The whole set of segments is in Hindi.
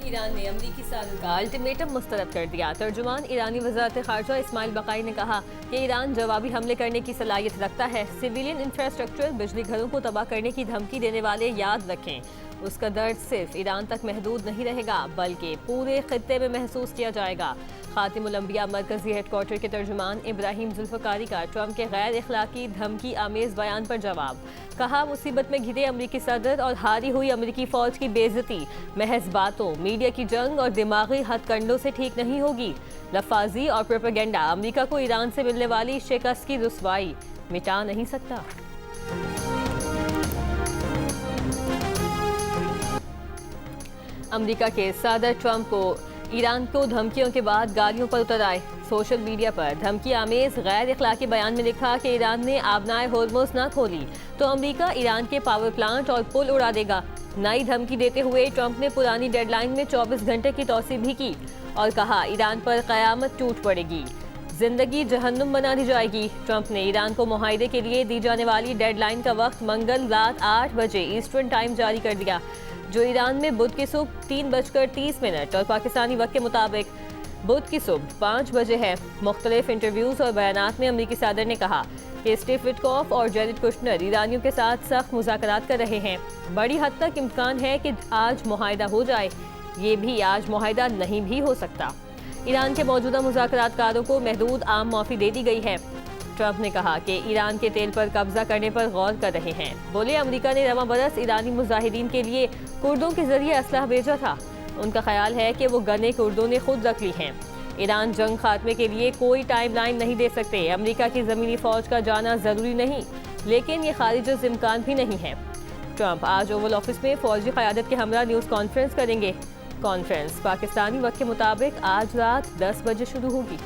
ईरान ने अमरीकी सादर का अल्टीमेटम मुस्तरद कर दिया। तर्जुमान ईरानी वज़ारत ख़ारजा इस्माइल बक़ाई ने कहा कि ईरान जवाबी हमले करने की सलाहियत रखता है। सिविलियन इंफ्रास्ट्रक्चर, बिजली घरों को तबाह करने की धमकी देने वाले याद रखें, उसका दर्द सिर्फ ईरान तक महदूद नहीं रहेगा बल्कि पूरे खित्ते में महसूस किया जाएगा। खातिमुल अंबिया मरकजी हेडक्वार्टर के तर्जुमान इब्राहिम जुल्फ़िकारी का ट्रंप के गैर इखलाकी धमकी आमेज बयान पर जवाब। कहा, मुसीबत में घिरे अमरीकी सदर और हारी हुई अमरीकी फौज की बेइज्जती महज बातों, मीडिया की जंग और दिमागी हथकंडों से ठीक नहीं होगी। लफाजी और प्रोपेगेंडा अमरीका को ईरान से मिलने वाली शिकस्त की रुसवाई मिटा नहीं सकता। अमरीका के सदर ट्रंप को ईरान को धमकियों के बाद गाड़ियों पर उतर आए। सोशल मीडिया पर धमकी आमेज गैर इखलाकी बयान में लिखा कि ईरान ने आबनाए होर्मुज़ न खोली तो अमरीका ईरान के पावर प्लांट और पुल उड़ा देगा। नई धमकी देते हुए ट्रंप ने पुरानी डेडलाइन में 24 घंटे की तौसीह भी की और कहा, ईरान पर क़यामत टूट पड़ेगी, जिंदगी जहन्नुम बना दी जाएगी। ट्रंप ने ईरान को मुआहदे के लिए दी जाने वाली डेडलाइन का वक्त मंगल रात 8 बजे ईस्टर्न टाइम जारी कर दिया, जो ईरान में बुध की सुबह 3:30 और पाकिस्तानी वक्त के मुताबिक बुध की सुबह 5 बजे है। मुख्तलिफ इंटरव्यूज़ और बयानात में अमरीकी सदर ने कहा कि स्टीव विटकॉफ और जेरेड कुश्नर ईरानियों के साथ सख्त मुज़ाकरात कर रहे हैं। बड़ी हद तक इम्कान है कि आज मुआहदा हो जाए, ये भी आज मुआहदा नहीं भी हो सकता। ईरान के मौजूदा मुज़ाकरातकारों को महदूद आम माफ़ी दे दी गई है। ट्रंप ने कहा कि ईरान के तेल पर कब्जा करने पर गौर कर रहे हैं। बोले, अमरीका ने रवां बरस ईरानी मुजाहिदीन के लिए कुर्दों के जरिए असलहा भेजा था। उनका ख्याल है कि वो गने कुर्दों ने खुद रख ली हैं। ईरान जंग खात्मे के लिए कोई टाइमलाइन नहीं दे सकते। अमरीका की ज़मीनी फ़ौज का जाना ज़रूरी नहीं, लेकिन ये खारिज इम्कान भी नहीं है। ट्रंप आज ओवल ऑफिस में फ़ौजी क़यादत के हमरा न्यूज़ कॉन्फ्रेंस करेंगे। कॉन्फ्रेंस पाकिस्तानी वक्त के मुताबिक आज रात 10 बजे शुरू होगी।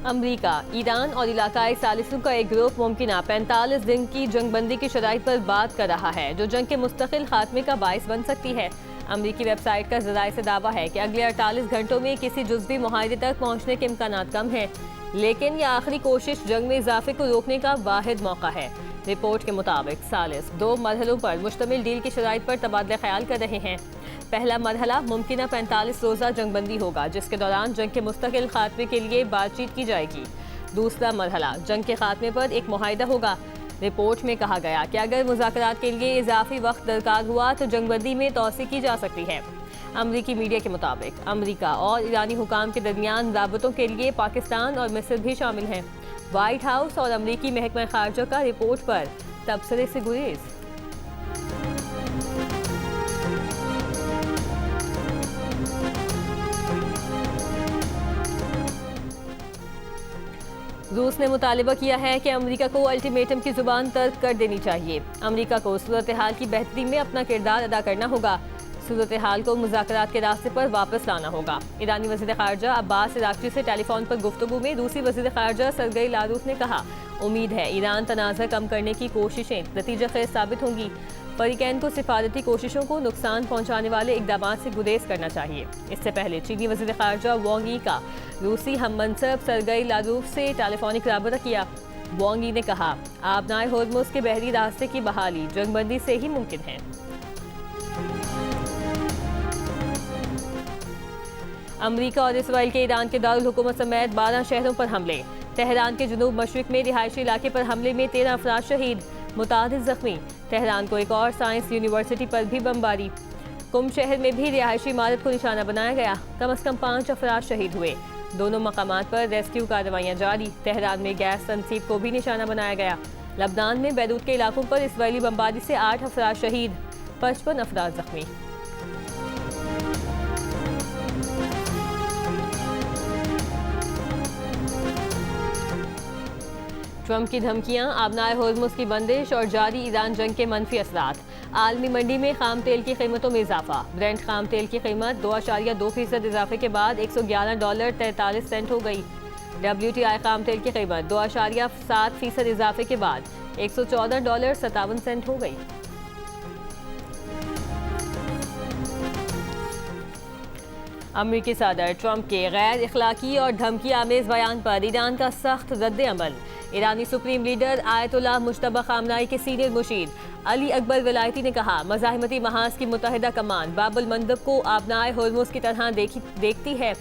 अमरीका, ईरान और इलाकाई सालिसों का एक ग्रुप मुमकिना 45 दिन की जंगबंदी की शराइत पर बात कर रहा है, जो जंग के मुस्तकिल खात्मे का बाइस बन सकती है। अमरीकी वेबसाइट का ज़राए से दावा है कि अगले 48 घंटों में किसी जुज़वी मुआहदे तक पहुँचने के इम्कानात कम हैं, लेकिन यह आखिरी कोशिश जंग में इजाफे को रोकने का वाहिद मौका है। रिपोर्ट के मुताबिक सालिस 2 मरहलों पर मुश्तमिल डील की शराइत पर तबादला ख्याल कर रहे हैं। पहला मरहला मुमकिना 45 रोज़ा जंगबंदी होगा, जिसके दौरान जंग के मुस्तकिल खात्मे के लिए बातचीत की जाएगी। दूसरा मरहला जंग के खात्मे पर एक मुआहदा होगा। रिपोर्ट में कहा गया कि अगर मुज़ाकरात के लिए इजाफी वक्त दरकार हुआ तो जंगबंदी में तोसी की जा सकती है। अमरीकी मीडिया के मुताबिक अमरीका और ईरानी हुकाम के दरमियान राबतों के लिए पाकिस्तान और मिस्र भी शामिल हैं। व्हाइट हाउस और अमरीकी महकमा खारजा का रिपोर्ट पर तबसरे से गुरेज। रूस ने मुतालिबा किया है कि अमरीका को अल्टीमेटम की जुबान तर्क कर देनी चाहिए। अमरीका को सूरत हाल की बेहतरी में अपना किरदार अदा करना होगा। सूरत हाल को मुज़ाकरात के रास्ते पर वापस लाना होगा। ईरानी वज़ीर ख़ारजा अब्बास इराक़ची से टेलीफोन पर गुफ्तगू में रूसी वज़ीर ख़ारजा सरगई लारूफ ने कहा, उम्मीद है ईरान तनाज़ा कम करने की कोशिशें नतीजा खेज़ साबित होंगी। फ़रीक़ैन को सिफारती कोशिशों को नुकसान पहुँचाने वाले इक़दामात से गुरेज करना चाहिए। इससे पहले चीनी वज़ीर ख़ारजा वांग यी का रूसी हममनसब सरगई लारूफ से टेलीफोनिक राबता किया। वांग यी ने कहा, आबनाए होर्मुज़ के बहरी रास्ते की बहाली जंगबंदी से ही मुमकिन है। अमरीका और इसराइल के ईरान के दारुल हुकूमत समेत 12 शहरों पर हमले। तेहरान के जुनूब मशरिक में रिहायशी इलाके पर हमले में 13 अफराद शहीद, मुतादिद जख्मी। तेहरान को एक और साइंस यूनिवर्सिटी पर भी बमबारी। कुम शहर में भी रिहायशी इमारत को निशाना बनाया गया। कम अज़ कम 5 अफराद शहीद हुए। दोनों मकामात पर रेस्क्यू कार्रवाइयाँ जारी। तेहरान में गैस तनसीब को भी निशाना बनाया गया। लबनान में बैरूत के इलाकों पर इसराइली बमबारी से 8 अफराद शहीद, 55 अफराद जख्मी। ट्रंप की धमकियां, आबनाए होर्मुज़ की बंदिश और जारी ईरान जंग के मनफी असरात। आलमी मंडी में खाम तेल की कीमतों में इजाफा। ब्रेंट खाम तेल की कीमत 2.2% इजाफे के बाद $111.43 हो गई। WTI खाम तेल की कीमत 2.7% इजाफे के बाद $114.57 हो गई। अमेरिकी सदर ट्रंप के गैर इखलाकी और धमकी आमेज बयान पर ईरान का सख्त रद्द-ए-अमल। ईरानी supreme leader Ayatollah Mojtaba Khamenei के सीनियर मुशीर अली अकबर विलायती ने कहा, मज़ाहिमती महाज की मुत्तहिदा कमान बाबुल मंदब को आबनाए होर्मुज़ की तरह देखती है।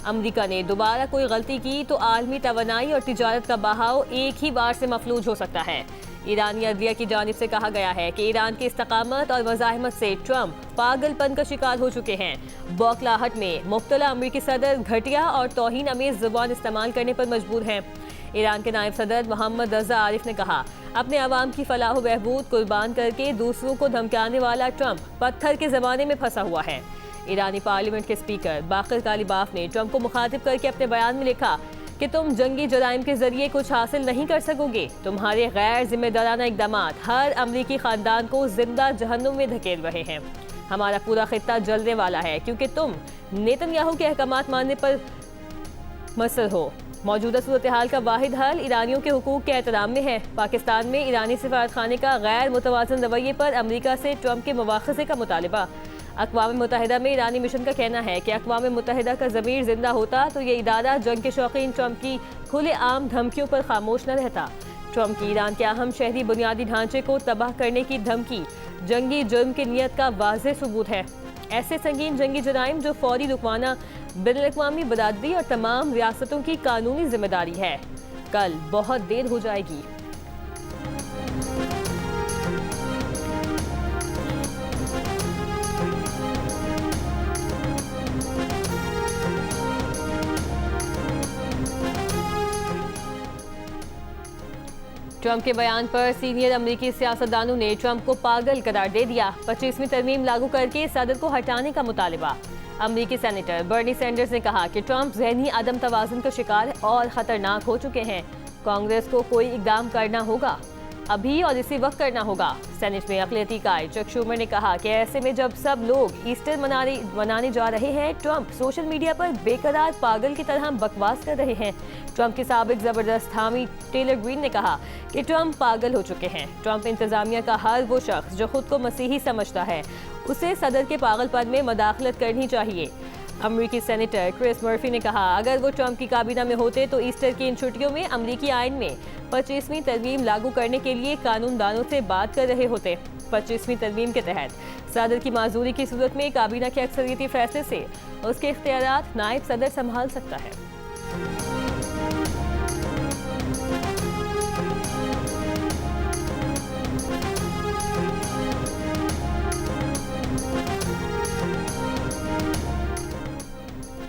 अमेरिका ने दोबारा कोई गलती की तो आलमी तवानाई और तिजारत का बहाव एक ही बार से मफलूज हो सकता है। ईरानी अदलिया की जानिब से कहा गया है कि ईरान की इस्तकामत और मज़ाहिमत से ट्रंप पागलपन का शिकार हो चुके हैं। बौखलाहट में मुब्तला अमेरिकी सदर घटिया और तौहीन अमेज़ ज़ुबान इस्तेमाल करने पर मजबूर हैं। ईरान के नायब सदर मोहम्मद रज़ा आरिफ ने कहा, अपने अवाम की फलाह व बहबूद कुर्बान करके दूसरों को धमकाने वाला ट्रंप पत्थर के ज़माने में फंसा हुआ है। ईरानी पार्लियामेंट के स्पीकर बाकर कालिबाफ ने ट्रंप को मुखातिब करके अपने बयान में लिखा कि तुम जंगी जराइम के जरिए कुछ हासिल नहीं कर सकोगे। तुम्हारे गैर जिम्मेदाराना इक़दामात हर अमरीकी खानदान को जिंदा जहन्नुम में धकेल रहे हैं। हमारा पूरा खित्ता जलने वाला है क्योंकि तुम नेतन्याहू के अहकामात मानने पर मसर हो। मौजूदा सूरत हाल का वाहिद हल ईरानियों के हुकूक के एहतराम में है। पाकिस्तान में ईरानी सिफारत खाने का गैर मुतवाज़न रवैये पर अमरीका से ट्रंप के मुवाख़ज़े का मुतालिबा। अक़वाम मुत्तहिदा में ईरानी मिशन का कहना है कि अक़वाम मुत्तहिदा का ज़मीर जिंदा होता तो ये इदारा जंग के शौकीन ट्रंप की खुले आम धमकियों पर खामोश न रहता। ट्रंप की ईरान के अहम शहरी बुनियादी ढांचे को तबाह करने की धमकी जंगी जुर्म की नीयत का वाज़ेह सबूत है। ऐसे संगीन जंगी जराइम जो फौरी रुकवाना बैनुल-अक़वामी बरादरी और तमाम रियासतों की कानूनी जिम्मेदारी है। कल बहुत देर हो जाएगी। ट्रंप के बयान पर सीनियर अमेरिकी सियासतदानों ने ट्रंप को पागल करार दे दिया। 25वीं तरमीम लागू करके सदर को हटाने का मुतालिबा। अमेरिकी सेनेटर बर्नी सैंडर्स ने कहा कि ट्रंप ज़हनी अदम तवाज़ुन का शिकार और ख़तरनाक हो चुके हैं। कांग्रेस को कोई इक़दाम करना होगा, अभी और इसी वक्त करना होगा। सेनेट में अक़लियती कायद चक शूमर ने कहा कि ऐसे में जब सब लोग ईस्टर मनाने जा रहे हैं, ट्रंप सोशल मीडिया पर बेकरार पागल की तरह बकवास कर रहे हैं। ट्रंप के साबिक ज़बरदस्त हामी टेलर ग्रीन ने कहा कि ट्रंप पागल हो चुके हैं। ट्रंप इंतज़ामिया का हर वो शख्स जो खुद को मसीही समझता है, उसे सदर के पागलपन में मदाखलत करनी चाहिए। अमेरिकी सेनेटर क्रिस मर्फी ने कहा, अगर वो ट्रंप की काबीना में होते तो ईस्टर की इन छुट्टियों में अमेरिकी आइन में 25वीं तरमीम लागू करने के लिए कानूनदानों से बात कर रहे होते। 25वीं तरमीम के तहत सदर की माजूरी की सूरत में काबीना के अक्सरियती फैसले से उसके इख्तियारात नायब सदर संभाल सकता है।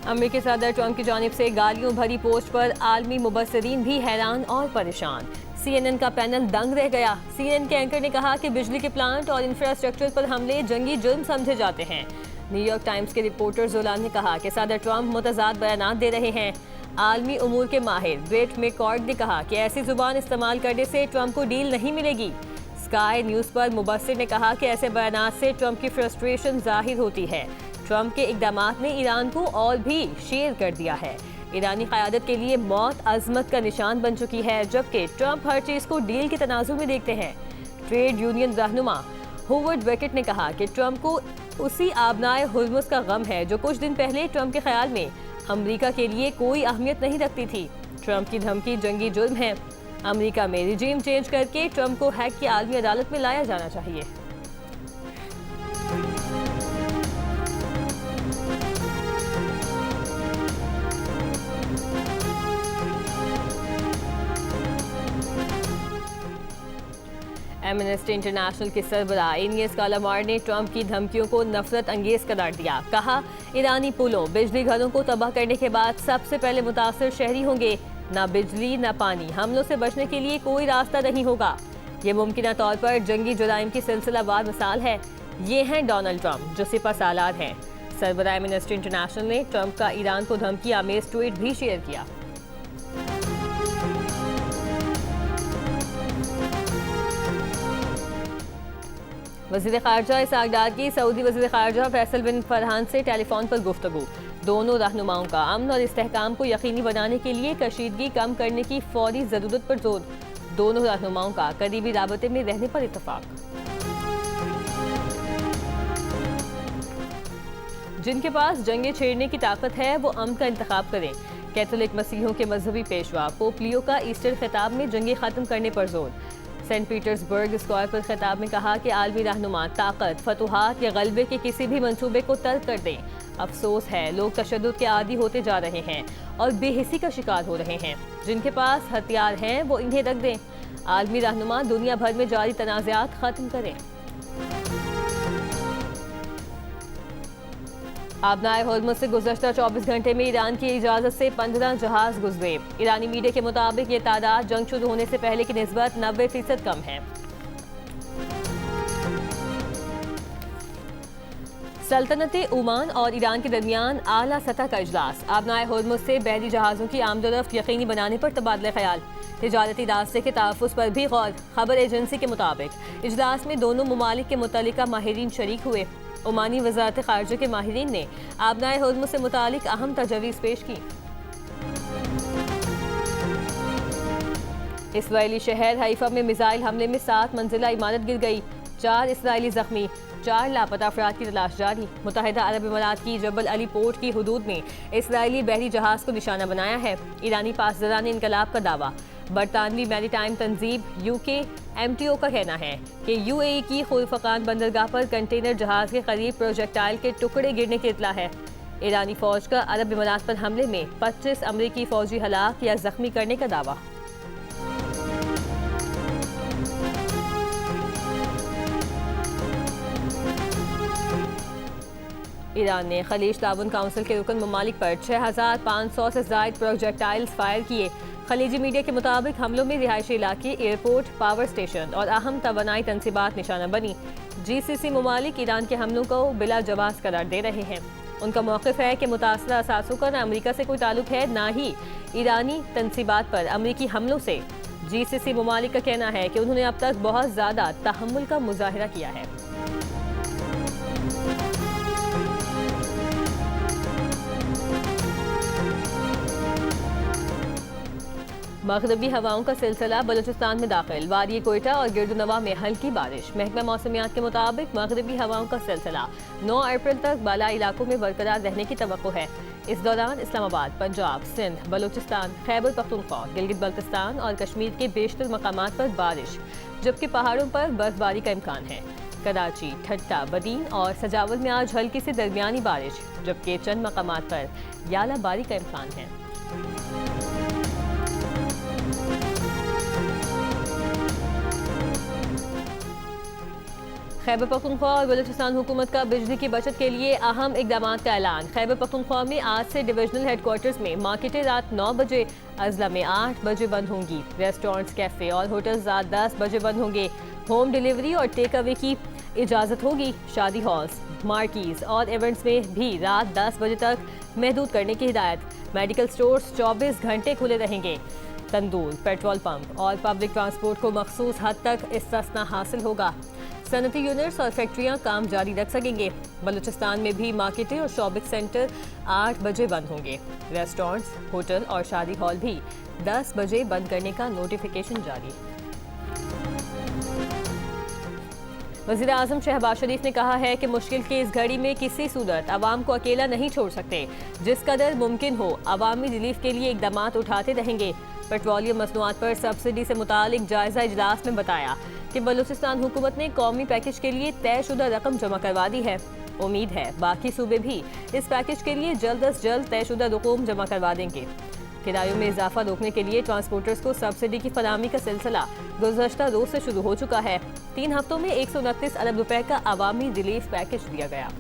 अमेरिकी सदर ट्रंप की जानिब से गालियों भरी पोस्ट पर आलमी मुबस्सिरीन भी हैरान और परेशान। CNN का पैनल दंग रह गया। CNN के एंकर ने कहा कि बिजली के प्लांट और इंफ्रास्ट्रक्चर पर हमले जंगी जुर्म समझे जाते हैं। न्यूयॉर्क टाइम्स के रिपोर्टर जोलान ने कहा कि सदर ट्रंप मुतज़ाद बयानात दे रहे हैं। आलमी उमूर के माहिर ब्रेट मैककॉर्ड ने कहा कि ऐसी जुबान इस्तेमाल करने से ट्रंप को डील नहीं मिलेगी। स्काई न्यूज़ पर मुबस्सिर ने कहा कि ऐसे बयानात से ट्रंप की फ्रस्ट्रेशन जाहिर होती है। ट्रंप के इक़दामात ने ईरान को और भी शेर कर दिया है। ईरानी क़यादत के लिए मौत अज़मत का निशान बन चुकी है, जबकि ट्रंप हर चीज़ को डील के तनाज़ुर में देखते हैं। ट्रेड यूनियन रहनुमा होवर्ड बेकेट ने कहा कि ट्रंप को उसी आबनाए होर्मुज़ का गम है जो कुछ दिन पहले ट्रंप के ख्याल में अमेरिका के लिए कोई अहमियत नहीं रखती थी। ट्रंप की धमकी जंगी जुर्म है। अमेरिका में रिजीम चेंज करके ट्रंप को हैक की आलमी अदालत में लाया जाना चाहिए। एमनेस्टी इंटरनेशनल के सरबराह इनियस कालामार ने ट्रंप की धमकियों को नफरत अंगेज करार दिया। कहा, ईरानी पुलों बिजली घरों को तबाह करने के बाद सबसे पहले मुतासर शहरी होंगे। ना बिजली ना पानी, हमलों से बचने के लिए कोई रास्ता नहीं होगा। ये मुमकिन तौर पर जंगी जुराइम की सिलसिलावार मिसाल है। ये हैं डोनाल्ड ट्रंप जो सिपहसालार हैं। सरबराह एमनेस्टी इंटरनेशनल ने ट्रंप का ईरान को धमकी आमेज ट्वीट भी शेयर किया। वज़ीर ख़ारजा इसहाक़ डार की सऊदी वज़ीर ख़ारजा फैसल बिन फरहान से टेलीफोन पर गुफ्तगू। दोनों रहनुमाओं का अमन और इस्तेहकाम को यकीनी बनाने के लिए कशीदगी कम करने की फौरी ज़रूरत पर जोर। दोनों रहनुमाओं का करीबी राबते में रहने पर इत्तफ़ाक़। जिनके पास जंगे छेड़ने की ताकत है वो अमन का इंतखाब करें। कैथोलिक मसीहों के मजहबी पेशवा पोप लियो का ईस्टर खिताब में जंगे खत्म करने पर जोर। सेंट पीटर्सबर्ग स्क्वायर पर खिताब में कहा कि आलमी रहनुमा ताकत, फतुहात या गलबे के किसी भी मंसूबे को तर्क कर दें। अफसोस है लोग तशद्दुद के आदी होते जा रहे हैं और बेहिसी का शिकार हो रहे हैं। जिनके पास हथियार हैं वो इन्हें रख दें। आलमी रहनुमा दुनिया भर में जारी तनाज़ात खत्म करें। आबनाए होर्मुज़ से गुज़श्ता 24 घंटे में ईरान की इजाज़त से 15 जहाज गुजरे। ईरानी मीडिया के मुताबिक ये तादाद जंग शुरू होने से पहले की निस्बत 90% कम है। सल्तनत ओमान और ईरान के दरमियान आला सतह का इजलास। आबनाए होर्मुज़ से बहरी जहाज़ों की आमदोरफ्त यकीनी बनाने पर तबादला ख्याल। तिजारती रास्ते के तहफ़्फ़ुज़ पर भी गौर। खबर एजेंसी के मुताबिक इजलास में दोनों ममालिक के मुतल्लिका माहिरीन शरीक हुए। ओमानी वज़ारत ख़ारिजा के माहिरीन ने आबनाए होर्मुज़ से मुतालिक अहम तजवीज़ पेश की। इसराइली शहर हाइफा में मिसाइल हमले में 7 मंजिला इमारत गिर गई। 4 इसराइली जख्मी, 4 लापता अफराद की तलाश जारी। मुत्तहिदा अरब इमारात की जबल अली पोर्ट की हुदूद में इसराइली बहरी जहाज़ को निशाना बनाया है। ईरानी पासदारान इनकलाब का दावा। बरतानवी मैरीटाइम तंजीब UKMTO का कहना है कि UAE की खुरफकान बंदरगाह पर कंटेनर जहाज़ के करीब प्रोजेक्टाइल के टुकड़े गिरने की इत्तला है। ईरानी फौज का अरब इमारात पर हमले में 25 अमरीकी फौजी हलाक या जख्मी करने का दावा। ईरान ने खलीज ताउन काउंसिल के रुकन ममालिक पर 6500 से ज़ायद प्रोजेक्टाइल्स फायर किए। खलीजी मीडिया के मुताबिक हमलों में रिहायशी इलाके, एयरपोर्ट, पावर स्टेशन और अहम तवानाई तनसीबात निशाना बनी। GCC ममालिक ईरान के हमलों को बिला जवाज़ करार दे रहे हैं। उनका मौक़िफ़ है कि मुतासरा असासों का न अमरीका से कोई ताल्लुक है न ही ईरानी तनसीबात पर अमरीकी हमलों से। GCC ममालिक का कहना है कि उन्होंने अब तक बहुत ज़्यादा तहम्मुल का मुजाहिरा किया है। मगरबी हवाओं का सिलसिला बलूचिस्तान में दाखिल। वादी कोयटा और गिरदुनवा में हल्की बारिश। महकमा मौसमियात के मुताबिक मगरबी हवाओं का सिलसिला 9 अप्रैल तक बाला इलाकों में बरकरार रहने की तवक्को है। इस दौरान इस्लामाबाद, पंजाब, सिंध, बलूचिस्तान, खैबर पख्तूनख्वा, गिलगित बल्तिस्तान और कश्मीर के बेशतर मकामात पर बारिश, जबकि पहाड़ों पर बर्फबारी का इम्कान है। कराची, ठट्टा, बदीन और सजावल में आज हल्की से दरमियानी बारिश, जबकि चंद मकामात पर यालाबारी का इम्कान है। खैबर पख्तूनख्वा और बलूचिस्तान हुकूमत का बिजली की बचत के लिए अहम इकदाम का ऐलान। खैबर पख्तूनख्वा में आज से डिविजनल हेडक्वार्टर्स में मार्केटें रात 9 बजे, अजला में 8 बजे बंद होंगी। रेस्टोरेंट्स, कैफ़े और होटल्स रात 10 बजे बंद होंगे। होम डिलीवरी और टेक अवे की इजाज़त होगी। शादी हॉल्स, मार्कीज और इवेंट्स में भी रात 10 बजे तक महदूद करने की हिदायत। मेडिकल स्टोर्स 24 घंटे खुले रहेंगे। तंदूर, पेट्रोल पंप और पब्लिक ट्रांसपोर्ट को मखसूस हद तक इस्तिस्ना हासिल होगा। सनती यूनिट्स और फैक्ट्रियां काम जारी रख सकेंगे। बलूचिस्तान में भी मार्केटें और शॉपिंग सेंटर 8 बजे बंद होंगे। रेस्टोरेंट्स, होटल और शादी हॉल भी 10 बजे बंद करने का नोटिफिकेशन जारी। वज़ीर आज़म शहबाज शरीफ ने कहा है कि मुश्किल की इस घड़ी में किसी सूरत आवाम को अकेला नहीं छोड़ सकते। जिस कदर मुमकिन हो अवामी रिलीफ के लिए इकदाम उठाते रहेंगे। पेट्रोलियम मसनूआत पर सब्सिडी से मुतालिक जायजा इजलास में बताया कि बलूचिस्तान हुकूमत ने कौमी पैकेज के लिए तयशुदा रकम जमा करवा दी है। उम्मीद है बाकी सूबे भी इस पैकेज के लिए जल्द अज जल्द तयशुदा रकूम जमा करवा देंगे। किरायों में इजाफा रोकने के लिए ट्रांसपोर्टर्स को सब्सिडी की फराहमी का सिलसिला गुज़श्ता रोज से शुरू हो चुका है। 3 हफ्तों में 129 अरब रुपए का अवामी रिलीफ पैकेज दिया गया।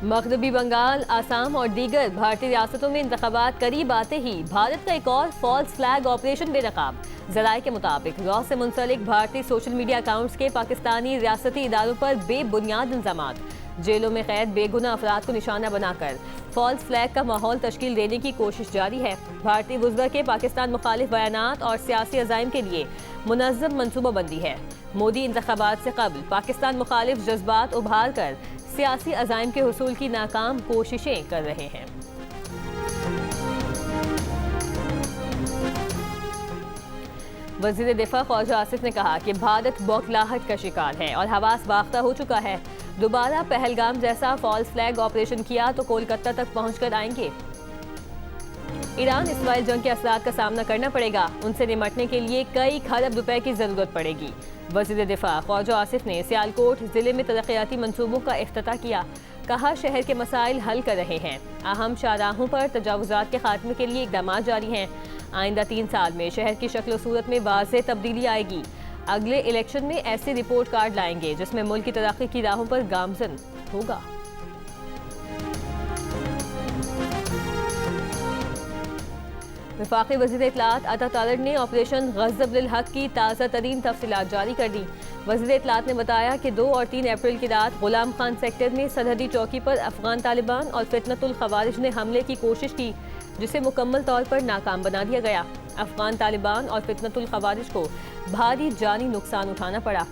मगरबी बंगाल, आसाम और दीगर भारतीय रियासतों में इंतखाबात करीब आते ही भारत का एक और फॉल्स फ्लैग ऑपरेशन बेनकाब। ज़राए के मुताबिक रॉ से मुंसलिक भारतीय सोशल मीडिया अकाउंट्स के पाकिस्तानी रियासती इदारों पर बेबुनियाद इल्ज़ामात। जेलों में कैद बेगुनाह अफराद को निशाना बनाकर फॉल्स फ्लैग का माहौल तश्कील देने की कोशिश जारी है। भारतीय वुज़रा के पाकिस्तान मुखालिफ बयानात और सियासी अज़ाइम के लिए मुनज़्ज़म मनसूबाबंदी है। मोदी इंतखाबात से कबल पाकिस्तान मुखालिफ जज्बात उभार कर सियासी अज़ाइम के हुसूल की नाकाम कोशिशें कर रहे हैं। वज़ीर दिफा ख्वाजा आसिफ ने कहा कि भारत बौखलाहट का शिकार है और हवास बाख्ता हो चुका है। दोबारा पहलगाम जैसा फॉल्स फ्लैग ऑपरेशन किया तो कोलकाता तक पहुंचकर आएंगे। ईरान इसराइल जंग के असरात का सामना करना पड़ेगा। उनसे निपटने के लिए कई खरब रुपए की जरूरत पड़ेगी। वज़ीर दिफा ख्वाजा आसिफ ने सियालकोट जिले में तरक्याती मंसूबों का इफ्तिताह किया। कहा शहर के मसाइल हल कर रहे हैं। अहम शाहराहों पर तजावुजात के खात्मे के लिए इकदाम जारी हैं। आइंदा 3 साल में शहर की शक्ल सूरत में वाज़ेह तब्दीली आएगी। अगले इलेक्शन में ऐसे रिपोर्ट कार्ड लाएंगे जिसमें मुल्क की तरक्की की राहों पर गामजन होगा। वफाकी वज़ीर इत्तलात अता तारिक ने ऑपरेशन ग़ज़ब-उल हक़ की ताज़ा तरीन तफ़सीलात जारी कर दी। वज़ीर इत्तलात ने बताया कि 2 और 3 अप्रैल की रात गुलाम खान सेक्टर में सरहदी चौकी पर अफ़गान तालिबान और फितनतुल ख़वारिज ने हमले की कोशिश की, जिसे मुकम्मल तौर पर नाकाम बना दिया गया। अफ़गान तालिबान और फितनतुल ख़वारिज को भारी जानी नुकसान उठाना पड़ा।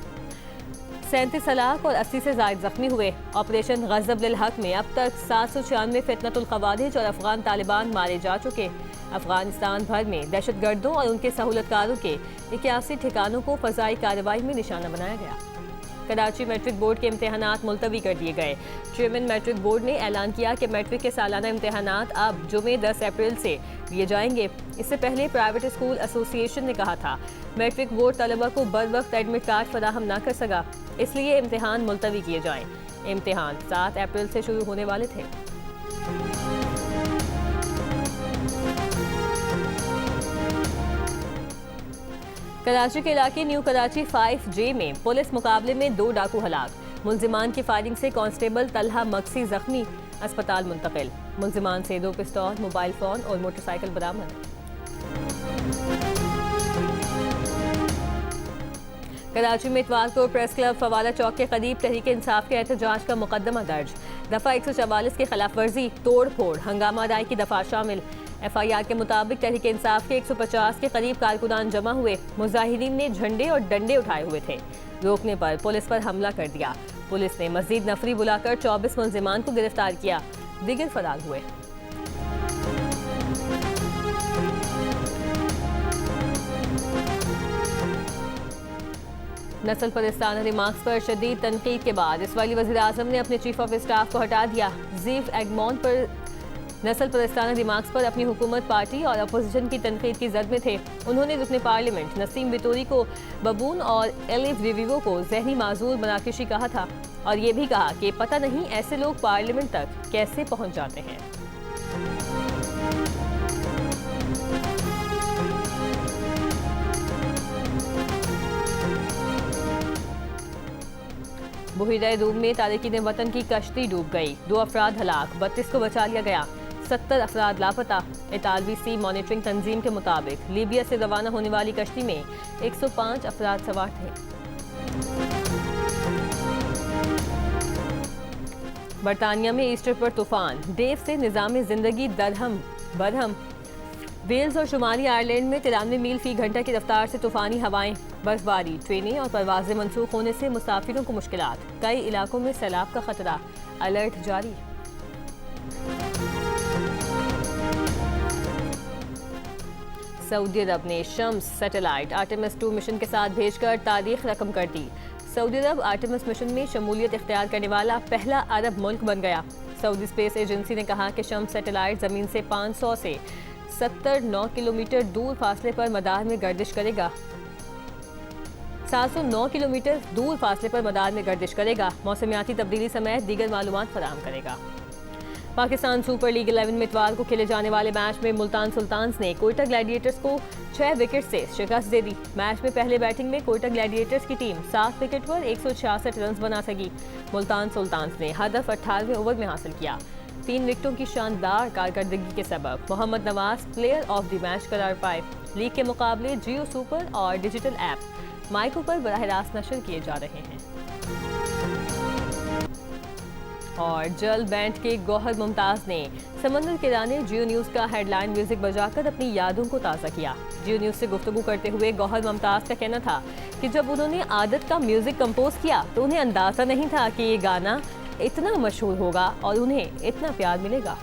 37 हलाक और 80 से ज़ायद ज़ख्मी हुए। ऑपरेशन ग़ज़ब-उल हक़ में अब तक 796 फितनतुल ख़वारिज और अफ़गान तालिबान मारे जा चुके। अफगानिस्तान भर में दहशतगर्दों और उनके सहूलतकारों के 81 ठिकानों को फ़ज़ाई कार्रवाई में निशाना बनाया गया। कराची मैट्रिक बोर्ड के इम्तहानात मुलतवी कर दिए गए। चेयरमैन मैट्रिक बोर्ड ने ऐलान किया कि मैट्रिक के सालाना इम्तहानात अब जुमे 10 अप्रैल से लिए जाएंगे। इससे पहले प्राइवेट स्कूल एसोसिएशन ने कहा था मैट्रिक बोर्ड तलबा को बर वक्त एडमिट कार्ड फराहम न कर सका, इसलिए इम्तहान मुलतवी किए जाएँ। इम्तहान 7 अप्रैल से शुरू होने वाले थे। कराची के इलाके न्यू कराची 5J में पुलिस मुकाबले में 2 डाकू हलाक। मुल्जिमान की फायरिंग से कांस्टेबल तलहा मक्सी जख्मी, अस्पताल मुंतकिल। मुल्जिमान से 2 पिस्तौल, मोबाइल फोन और मोटरसाइकिल बरामद। कराची में इतवार को प्रेस क्लब फवाला चौक के करीब तहरीक इंसाफ के एहतजाज का मुकदमा दर्ज। दफा 144 की खिलाफ वर्जी, तोड़ फोड़, हंगामा राय की दफा शामिल। FIR के मुताबिक तहरीक इंसाफ के 150 के करीब कारकुनान जमा हुए। मुजाहिदीन ने झंडे और डंडे उठाए हुए थे। रोकने पर पुलिस पर हमला कर दिया। पुलिस ने मजीद नफरी बुलाकर 24 मुल्जिमान को गिरफ्तार किया। दिगर फरार हुए। नस्ल परस्ताना रिमार्क्स पर शदीद तनकीद के बाद इसराइली वज़ीर आज़म ने अपने चीफ ऑफ स्टाफ को हटा दिया। ज़ीव एगमोन पर नस्ल परस्ताना रिमार्क्स पर अपनी हुकूमत, पार्टी और अपोजिशन की तनकीद की जद में थे। उन्होंने रुकने पार्लियामेंट नसीम बितूरी को बबून और एलिफ रिविवो को जहनी माजूर बनाकिशी कहा था और ये भी कहा कि पता नहीं ऐसे लोग पार्लियामेंट तक कैसे पहुंच जाते हैं। बुहिरा रूम में तारिकीन वतन की कश्ती डूब गई। 2 अफराद हलाक, 32 को बचा लिया गया। 70 अफराद लापता। इतालवी सी मॉनिटरिंग तंजीम के मुताबिक लीबिया से रवाना होने वाली कश्ती में 105 अफराद सवार थे। बरतानिया में ईस्टर पर तूफान, डेव से निज़ाम जिंदगी दरहम बरहम। वेल्स और शुमाली आयरलैंड में 93 मील फी घंटा की रफ्तार से तूफानी हवाएं। बर्फबारी, ट्रेनें और परवाजें मनसूख होने से मुसाफिरों को मुश्किलात। कई इलाकों में सैलाब का खतरा, अलर्ट जारी। सऊदी अरब ने शम्स सैटेलाइट आर्टेमिस 2 मिशन के साथ भेजकर तारीख रकम कर दी। सऊदी अरब आर्टेमिस मिशन में शमूलियत इख्तियार करने वाला पहला अरब मुल्क बन गया। सऊदी स्पेस एजेंसी ने कहा कि शम्स सैटेलाइट ज़मीन से 500 से 79 किलोमीटर दूर फासले पर मदार में गर्दिश करेगा। 709 किलोमीटर दूर फासले पर मदार में गर्दिश करेगा। मौसमियाती तब्दीली समेत दीगर मालूमात फराहम करेगा। पाकिस्तान सुपर लीग 11 में इतवार को खेले जाने वाले मैच में मुल्तान सुल्तान्स ने कोयटा ग्लैडिएटर्स को 6 विकेट से शिकस्त दे दी। मैच में पहले बैटिंग में कोयटा ग्लैडिएटर्स की टीम 7 विकेट पर 166 रन बना सकी। मुल्तान सुल्तान्स ने हदफ 18वें ओवर में हासिल किया। 3 विकेटों की शानदार कारकर्दगी के सबब Mohammad Nawaz player of the match करार पाए। लीग के मुकाबले जियो सुपर और डिजिटल ऐप माइको पर बराह रास्त नशर किए जा रहे हैं। और जल बैंड के गौहर मुमताज ने समंदर किराने जियो न्यूज़ का हेडलाइन म्यूजिक बजाकर अपनी यादों को ताज़ा किया। जियो न्यूज़ से गुफ्तगू करते हुए गौहर मुमताज का कहना था कि जब उन्होंने आदत का म्यूजिक कंपोज किया तो उन्हें अंदाज़ा नहीं था कि ये गाना इतना मशहूर होगा और उन्हें इतना प्यार मिलेगा।